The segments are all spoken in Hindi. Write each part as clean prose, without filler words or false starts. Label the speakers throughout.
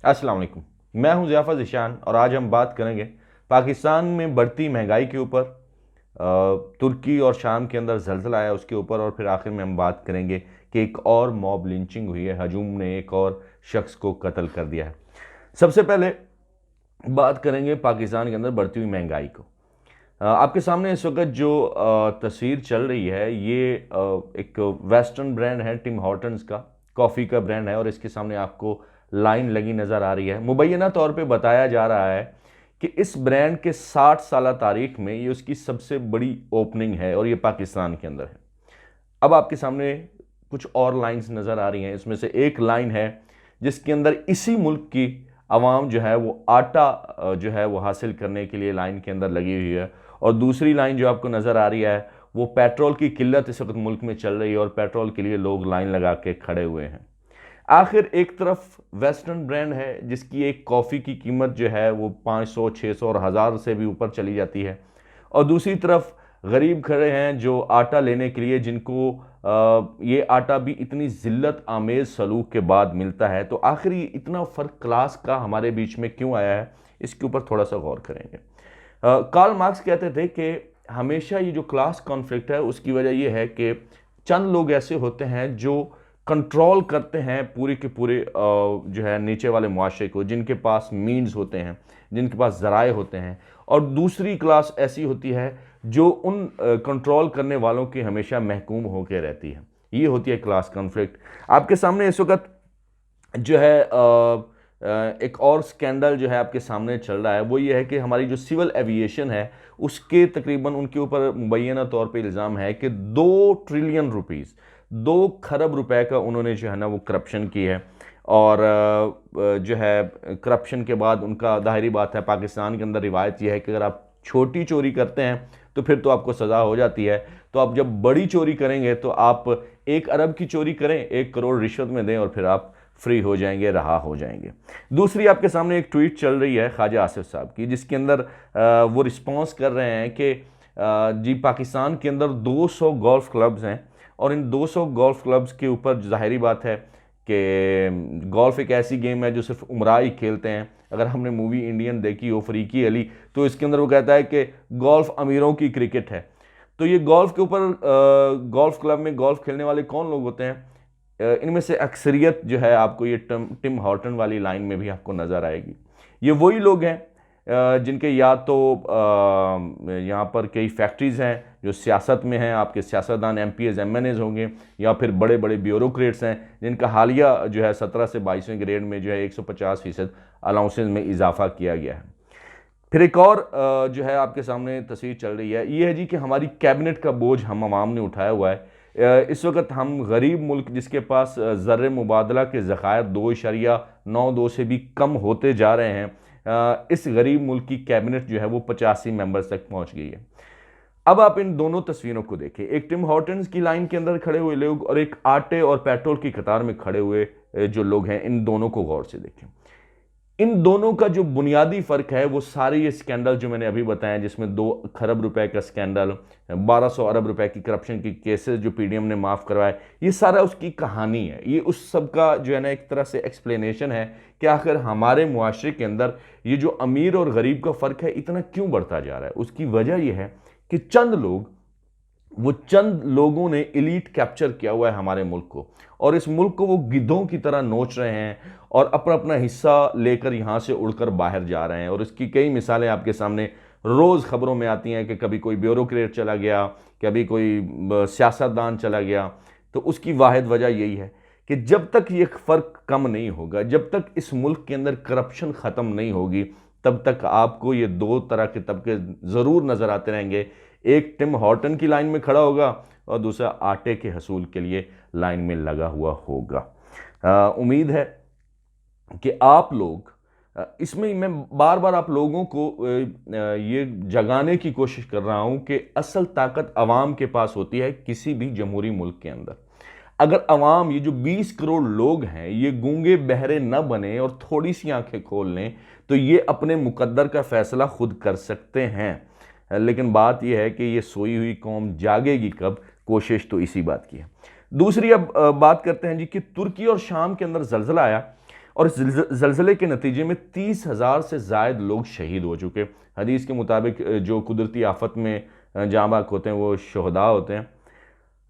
Speaker 1: अस्सलाम वालेकुम। मैं हूं ज़ियाफ़त ज़ीशान और आज हम बात करेंगे पाकिस्तान में बढ़ती महंगाई के ऊपर, तुर्की और शाम के अंदर ज़लज़ला आया उसके ऊपर, और फिर आखिर में हम बात करेंगे कि एक और मॉब लिंचिंग हुई है, हजूम ने एक और शख्स को कत्ल कर दिया है। सबसे पहले बात करेंगे पाकिस्तान के अंदर बढ़ती हुई महंगाई को। आपके सामने इस वक्त जो तस्वीर चल रही है, ये एक वेस्टर्न ब्रांड है, टिम हॉर्टन्स का कॉफ़ी का ब्रांड है, और इसके सामने आपको लाइन लगी नज़र आ रही है। मुबैना तौर पे बताया जा रहा है कि इस ब्रांड के 60 साल तारीख में ये उसकी सबसे बड़ी ओपनिंग है और ये पाकिस्तान के अंदर है। अब आपके सामने कुछ और लाइंस नज़र आ रही हैं। इसमें से एक लाइन है जिसके अंदर इसी मुल्क की आवाम जो है वो आटा जो है वो हासिल करने के लिए लाइन के अंदर लगी हुई है, और दूसरी लाइन जो आपको नज़र आ रही है वो पेट्रोल की किल्लत इस वक्त मुल्क में चल रही है और पेट्रोल के लिए लोग लाइन लगा के खड़े हुए हैं। आखिर एक तरफ वेस्टर्न ब्रांड है जिसकी एक कॉफ़ी की कीमत जो है वो 500, 600 और 1000 से भी ऊपर चली जाती है, और दूसरी तरफ गरीब खड़े हैं जो आटा लेने के लिए, जिनको ये आटा भी इतनी ज़िल्लत आमेज़ सलूक के बाद मिलता है। तो आखिर ये इतना फ़र्क क्लास का हमारे बीच में क्यों आया है, इसके ऊपर थोड़ा सा गौर करेंगे। कार्ल मार्क्स कहते थे कि हमेशा ये जो क्लास कॉन्फ्लिक्ट है उसकी वजह ये है कि चंद लोग ऐसे होते हैं जो कंट्रोल करते हैं पूरे के पूरे जो है नीचे वाले मुआशरे को, जिनके पास मीन्स होते हैं, जिनके पास ज़राए होते हैं, और दूसरी क्लास ऐसी होती है जो उन कंट्रोल करने वालों की हमेशा महकूम होकर रहती है। ये होती है क्लास कॉन्फ्लिक्ट। आपके सामने इस वक्त जो है एक और स्कैंडल जो है आपके सामने चल रहा है, वो ये है कि हमारी जो सिविल एविएशन है उसके तकरीबन उनके ऊपर मुबैना तौर पे इल्ज़ाम है कि 2 ट्रिलियन रुपीज़, 2 खरब रुपए का उन्होंने जो है ना वो करप्शन की है। और जो है करप्शन के बाद उनका, ज़ाहिरी बात है पाकिस्तान के अंदर रिवायत यह है कि अगर आप छोटी चोरी करते हैं तो फिर तो आपको सज़ा हो जाती है, तो आप जब बड़ी चोरी करेंगे तो आप 1 अरब की चोरी करें, 1 करोड़ रिश्वत में दें और फिर आप फ्री हो जाएंगे, रहा हो जाएंगे। दूसरी आपके सामने एक ट्वीट चल रही है ख्वाजा आसिफ साहब की, जिसके अंदर वो रिस्पॉन्स कर रहे हैं कि जी पाकिस्तान के अंदर 200 गोल्फ क्लब्स हैं, और इन 200 गोल्फ क्लब्स के ऊपर ज़ाहिरी बात है कि गोल्फ एक ऐसी गेम है जो सिर्फ उमरा ही खेलते हैं। अगर हमने मूवी इंडियन देखी हो फरीकी अली, तो इसके अंदर वो कहता है कि गोल्फ अमीरों की क्रिकेट है। तो ये गोल्फ के ऊपर गोल्फ क्लब में गोल्फ खेलने वाले कौन लोग होते हैं? इनमें से अक्सरियत जो है आपको ये टिम हॉर्टन वाली लाइन में भी आपको नज़र आएगी। ये वही लोग हैं जिनके या तो यहाँ पर कई फैक्ट्रीज़ हैं जो सियासत में हैं, आपके सियासतदान एमपीएस एमएनएज होंगे, या फिर बड़े बड़े ब्यूरोक्रेट्स हैं जिनका हालिया जो है 17 से 22वें ग्रेड में जो है 150% अलाउंसेस में इजाफा किया गया है। फिर एक और जो है आपके सामने तस्वीर चल रही है, ये है जी कि हमारी कैबिनेट का बोझ हम आवाम ने उठाया हुआ है। इस वक्त हम गरीब मुल्क जिसके पास ज़र मुबादला के ज़खायर 2.92 से भी कम होते जा रहे हैं, इस गरीब मुल्क की कैबिनेट जो है वो 85 मेंबर्स तक पहुंच गई है। अब आप इन दोनों तस्वीरों को देखें, एक टिम हॉर्टन्स की लाइन के अंदर खड़े हुए लोग और एक आटे और पेट्रोल की कतार में खड़े हुए जो लोग हैं, इन दोनों को गौर से देखें। इन दोनों का जो बुनियादी फ़र्क है वो सारे ये स्कैंडल जो मैंने अभी बताया, जिसमें 2 खरब रुपए का स्कैंडल, 1200 अरब रुपए की करप्शन की केसेस जो पीडीएम ने माफ़ करवाए, ये सारा उसकी कहानी है। ये उस सब का जो है ना एक तरह से एक्सप्लेनेशन है कि आखिर हमारे मुआशरे के अंदर ये जो अमीर और गरीब का फ़र्क है इतना क्यों बढ़ता जा रहा है। उसकी वजह यह है कि चंद लोगों ने एलीट कैप्चर किया हुआ है हमारे मुल्क को, और इस मुल्क को वो गिद्धों की तरह नोच रहे हैं और अपना अपना हिस्सा लेकर यहाँ से उड़कर बाहर जा रहे हैं। और इसकी कई मिसालें आपके सामने रोज़ खबरों में आती हैं कि कभी कोई ब्यूरोक्रेट चला गया, कभी कोई सियासतदान चला गया। तो उसकी वाहिद वजह यही है कि जब तक ये फ़र्क कम नहीं होगा, जब तक इस मुल्क के अंदर करप्शन ख़त्म नहीं होगी, तब तक आपको ये 2 तरह के तबके ज़रूर नज़र आते रहेंगे। एक टिम हॉर्टन की लाइन में खड़ा होगा और दूसरा आटे के हसूल के लिए लाइन में लगा हुआ होगा। उम्मीद है कि आप लोग इसमें, मैं बार बार आप लोगों को ये जगाने की कोशिश कर रहा हूं कि असल ताकत अवाम के पास होती है किसी भी जमहूरी मुल्क के अंदर। अगर अवाम, ये जो 20 करोड़ लोग हैं, ये गूंगे बहरे न बने और थोड़ी सी आंखें खोल लें तो ये अपने मुकद्दर का फैसला खुद कर सकते हैं। लेकिन बात यह है कि ये सोई हुई कौम जागेगी कब, कोशिश तो इसी बात की है। दूसरी अब बात करते हैं जी कि तुर्की और शाम के अंदर जलजला आया, और इस जलजले के नतीजे में 30,000 से ज़ायद लोग शहीद हो चुके। हदीस के मुताबिक जो कुदरती आफत में जाँ बाक होते हैं वो शहदा होते हैं।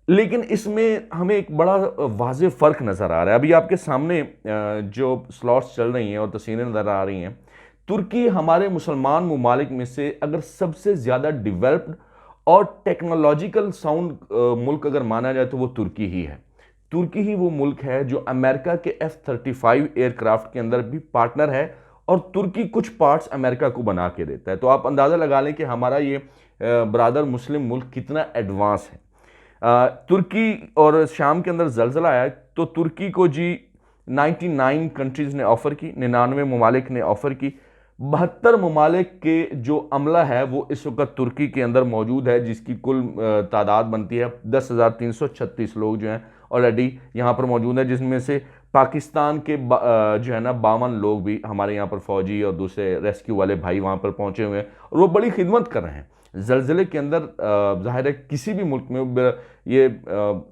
Speaker 1: लेकिन इसमें हमें एक बड़ा वाज़ेह फ़र्क नज़र आ रहा है। अभी आपके सामने जो स्लॉट्स चल रही हैं और तस्वीरें नज़र आ रही हैं, तुर्की हमारे मुसलमान ममालिक में से अगर सबसे ज़्यादा डेवलप्ड और टेक्नोलॉजिकल साउंड मुल्क अगर माना जाए तो वो तुर्की ही है। तुर्की ही वो मुल्क है जो अमेरिका के F-35 एयरक्राफ्ट के अंदर भी पार्टनर है, और तुर्की कुछ पार्ट्स अमेरिका को बना के देता है। तो आप अंदाज़ा लगा लें कि हमारा ये ब्रादर मुस्लिम मुल्क कितना एडवांस है। तुर्की और शाम के अंदर जलजला आया तो तुर्की को जी 99 कंट्रीज़ ने ऑफ़र की, 99 ममालिक ने ऑफ़र की। 72 ममालिक के जो अमला है वो इस वक्त तुर्की के अंदर मौजूद है, जिसकी कुल तादाद बनती है 10,336 लोग जो हैं ऑलरेडी यहाँ पर मौजूद है, जिसमें से पाकिस्तान के जो है ना 52 लोग भी हमारे यहाँ पर फ़ौजी और दूसरे रेस्क्यू वाले भाई वहाँ पर पहुँचे हुए हैं और वो बड़ी खिदमत कर रहे हैं। ज़लज़ले के अंदर ज़ाहिर है किसी भी मुल्क में ये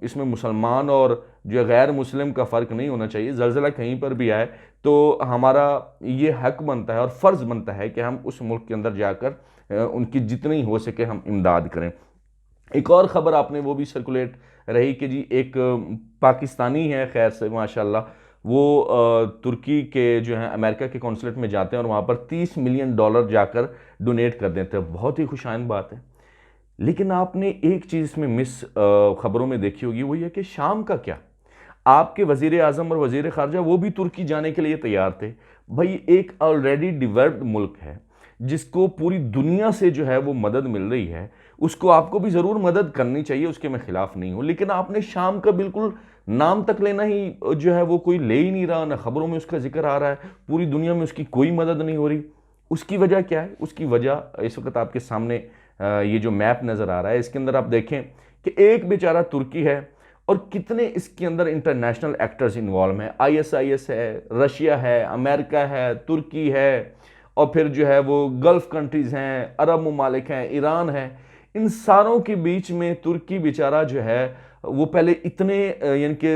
Speaker 1: इसमें मुसलमान और जो गैर मुस्लिम का फ़र्क नहीं होना चाहिए। ज़लज़ला कहीं पर भी आए तो हमारा ये हक बनता है और फ़र्ज़ बनता है कि हम उस मुल्क के अंदर जाकर उनकी जितनी हो सके हम इमदाद करें। एक और ख़बर आपने वो भी सर्कुलेट रही कि जी एक पाकिस्तानी है, खैर से माशाल्लाह, वो तुर्की के जो है अमेरिका के कौंसलेट में जाते हैं और वहाँ पर $30 मिलियन जाकर डोनेट कर देते हैं। बहुत ही खुशाइन बात है। लेकिन आपने एक चीज़ इसमें मिस खबरों में देखी होगी, वो ये कि शाम का क्या, आपके वज़ीर आज़म और वज़ीर ख़ारजा वो भी तुर्की जाने के लिए तैयार थे। भाई एक ऑलरेडी डेवलप्ड मुल्क है जिसको पूरी दुनिया से जो है वो मदद मिल रही है, उसको आपको भी ज़रूर मदद करनी चाहिए, उसके मैं ख़िलाफ़ नहीं हूँ। लेकिन आपने शाम का बिल्कुल नाम तक लेना ही जो है वो कोई ले ही नहीं रहा, ना ख़बरों में उसका जिक्र आ रहा है, पूरी दुनिया में उसकी कोई मदद नहीं हो रही। उसकी वजह क्या है? उसकी वजह इस वक्त आपके सामने ये जो मैप नज़र आ रहा है, इसके अंदर आप देखें कि एक बेचारा तुर्की है और कितने इसके अंदर इंटरनेशनल एक्टर्स इन्वॉल्व हैं। ISIS है, रशिया है, अमेरिका है, तुर्की है, और फिर जो है वो गल्फ़ कंट्रीज़ हैं, अरब ममालिक हैं, ईरान है। इन सारों के बीच में तुर्की बेचारा जो है वो पहले इतने यानी कि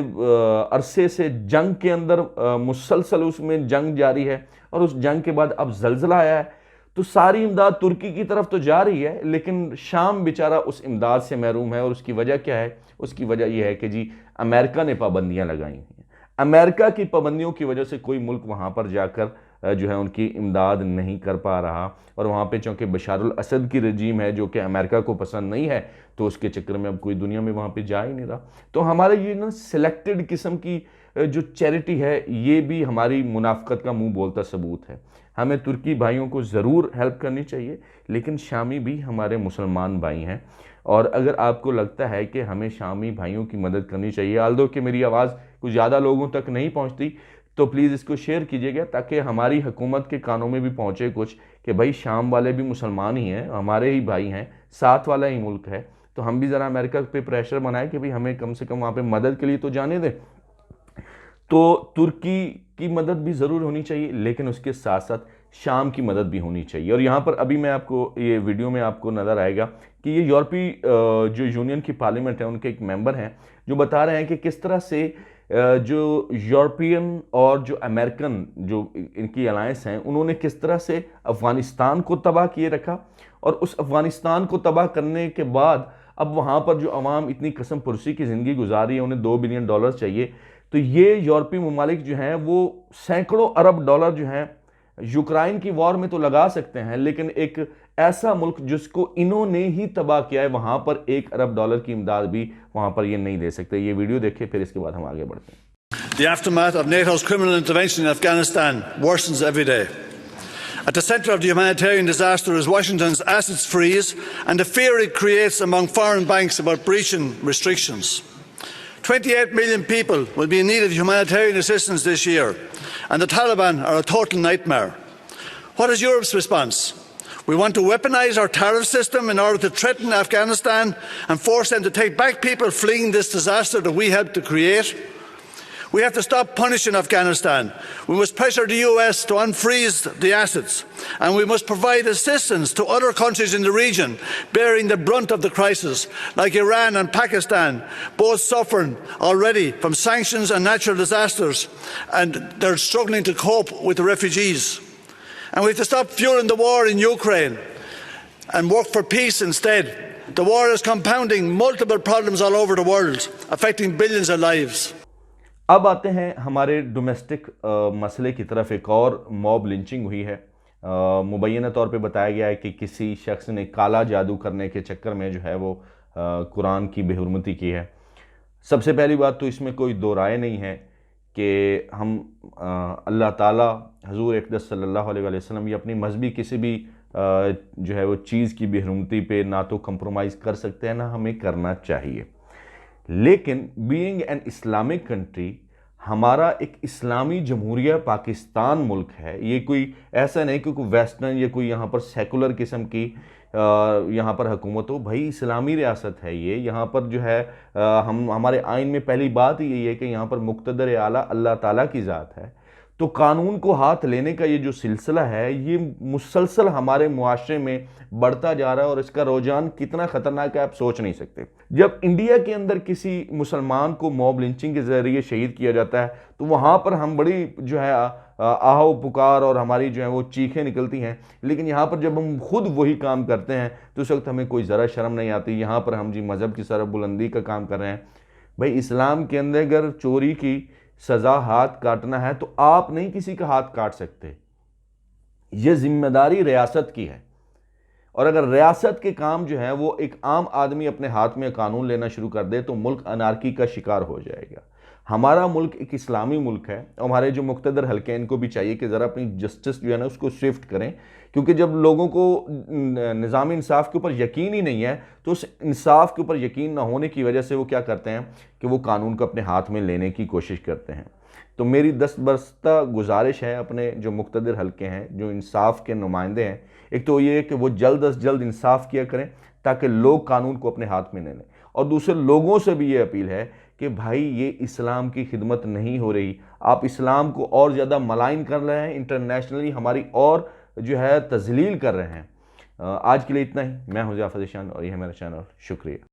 Speaker 1: अरसे से जंग के अंदर मुसलसल उसमें जंग जारी है, और उस जंग के बाद अब ज़लज़ला आया है तो सारी इमदाद तुर्की की तरफ तो जा रही है, लेकिन शाम बेचारा उस इमदाद से महरूम है। और उसकी वजह क्या है? उसकी वजह यह है कि जी अमेरिका ने पाबंदियां लगाई हैं। अमेरिका की पाबंदियों की वजह से कोई मुल्क वहाँ पर जाकर जो है उनकी इमदाद नहीं कर पा रहा, और वहाँ पे चूँकि बशारुल असद की रजीम है जो कि अमेरिका को पसंद नहीं है, तो उसके चक्कर में अब कोई दुनिया में वहाँ पे जा ही नहीं रहा। तो हमारे ये ना सिलेक्टेड किस्म की जो चैरिटी है, ये भी हमारी मुनाफ़क़त का मुंह बोलता सबूत है। हमें तुर्की भाइयों को ज़रूर हेल्प करनी चाहिए, लेकिन शामी भी हमारे मुसलमान भाई हैं, और अगर आपको लगता है कि हमें शामी भाइयों की मदद करनी चाहिए, आल्दो कि मेरी आवाज़ कुछ ज़्यादा लोगों तक नहीं पहुंचती, तो प्लीज़ इसको शेयर कीजिएगा ताकि हमारी हुकूमत के कानों में भी पहुंचे कुछ कि भाई शाम वाले भी मुसलमान ही हैं, हमारे ही भाई हैं, साथ वाला ही मुल्क है। तो हम भी ज़रा अमेरिका पे प्रेशर बनाएं कि भाई हमें कम से कम वहाँ पे मदद के लिए तो जाने दें। तो तुर्की की मदद भी ज़रूर होनी चाहिए, लेकिन उसके साथ साथ शाम की मदद भी होनी चाहिए। और यहाँ पर अभी मैं आपको ये वीडियो में आपको नज़र आएगा कि ये यूरोपीय जो यूनियन की पार्लियामेंट है उनके एक मेंबर हैं जो बता रहे हैं कि किस तरह से जो यूरोपियन और जो अमेरिकन जो इनकी अलायंस हैं उन्होंने किस तरह से अफ़गानिस्तान को तबाह किए रखा, और उस अफ़गानिस्तान को तबाह करने के बाद अब वहाँ पर जो अवाम इतनी कसम पुरसी की ज़िंदगी गुजार रही है, उन्हें $2 बिलियन चाहिए। तो ये यूरोपीय ममालिक जो हैं वो सैकड़ों अरब डॉलर जो हैं यूक्रेन की वॉर में तो लगा सकते हैं, लेकिन एक ऐसा मुल्क जिसको इन्होंने ही तबाह किया है, वहां पर $1 अरब की इमदाद भी वहां पर ये नहीं दे सकते। ये वीडियो देखें, फिर इसके बाद हम आगे बढ़ते हैं।
Speaker 2: The aftermath of NATO's criminal intervention in Afghanistan worsens every day. At the centre of the humanitarian disaster is Washington's assets freeze and the fear it creates among foreign banks about breaching restrictions. 28 million people will be in need of humanitarian assistance this year, and the Taliban are a total nightmare. What is Europe's response? We want to weaponise our tariff system in order to threaten Afghanistan and force them to take back people fleeing this disaster that we helped to create. We have to stop punishing Afghanistan. We must pressure the US to unfreeze the assets, and we must provide assistance to other countries in the region bearing the brunt of the crisis, like Iran and Pakistan, both suffering already from sanctions and natural disasters, and they're struggling to cope with the refugees. And we have to stop fueling the war in Ukraine and work for peace instead. The war is compounding multiple problems all over the world, affecting billions of lives.
Speaker 1: अब आते हैं हमारे डोमेस्टिक मसले की तरफ। एक और मॉब लिंचिंग हुई है। मुबैना तौर पे बताया गया है कि किसी शख्स ने काला जादू करने के चक्कर में जो है वो कुरान की बेहुरमती की है। सबसे पहली बात तो इसमें कोई दो राय नहीं है कि हम अल्लाह ताला, हजूर अक़दस सल्लल्लाहु अलैहि वसल्लम या अपनी मजहबी किसी भी जो है वो चीज़ की बेहुरमती पे ना तो कंप्रोमाइज़ कर सकते हैं ना हमें करना चाहिए। लेकिन बीइंग एन इस्लामिक कंट्री, हमारा एक इस्लामी जमहूरिया पाकिस्तान मुल्क है। ये कोई ऐसा नहीं कि कोई वेस्टर्न या कोई यहाँ पर सेकुलर किस्म की यहाँ पर हुकूमत हो। भाई इस्लामी रियासत है ये। यहाँ पर जो है हम हमारे आइन में पहली बात ही यही है कि यहाँ पर मुक़्तदर आला अल्लाह ताला की ज़ात है। तो कानून को हाथ लेने का ये जो सिलसिला है ये मुसलसल हमारे मुआशरे में बढ़ता जा रहा है और इसका रुझान कितना ख़तरनाक है आप सोच नहीं सकते। जब इंडिया के अंदर किसी मुसलमान को मॉब लिंचिंग के ज़रिए शहीद किया जाता है तो वहाँ पर हम बड़ी जो है आहो पुकार और हमारी जो है वो चीखें निकलती हैं। लेकिन यहाँ पर जब हम खुद वही काम करते हैं तो उस वक्त हमें कोई ज़रा शर्म नहीं आती। यहाँ पर हम जी मज़हब की सरफ बुलंदी का काम कर रहे हैं। भाई इस्लाम के अंदर अगर चोरी की सज़ा हाथ काटना है तो आप नहीं किसी का हाथ काट सकते। ये जिम्मेदारी रियासत की है और अगर रियासत के काम जो है वो एक आम आदमी अपने हाथ में कानून लेना शुरू कर दे तो मुल्क अनार्की का शिकार हो जाएगा। हमारा मुल्क एक इस्लामी मुल्क है और हमारे जो मुक़्तदर हल्के हैं इनको भी चाहिए कि ज़रा अपनी जस्टिस जो है ना उसको स्विफ्ट करें, क्योंकि जब लोगों को निज़ाम इंसाफ के ऊपर यकीन ही नहीं है तो उस इंसाफ के ऊपर यकीन ना होने की वजह से वो क्या करते हैं कि वो कानून को अपने हाथ में लेने की कोशिश करते हैं। तो मेरी दस्तबरस्ता गुजारिश है अपने जो मुक़्तदर हल्के हैं, जो इंसाफ के नुमाइंदे हैं, एक तो ये कि वो जल्द अज जल्द इंसाफ किया करें ताकि लोग कानून को अपने हाथ में ले लें। और दूसरे लोगों से भी ये अपील है कि भाई ये इस्लाम की खिदमत नहीं हो रही, आप इस्लाम को और ज़्यादा मलाइन कर रहे हैं, इंटरनेशनली हमारी और जो है तज़लील कर रहे हैं। आज के लिए इतना ही। मैं हूं ज़ियाफ़त ज़ीशान और यह है मेरा चैनल। शुक्रिया।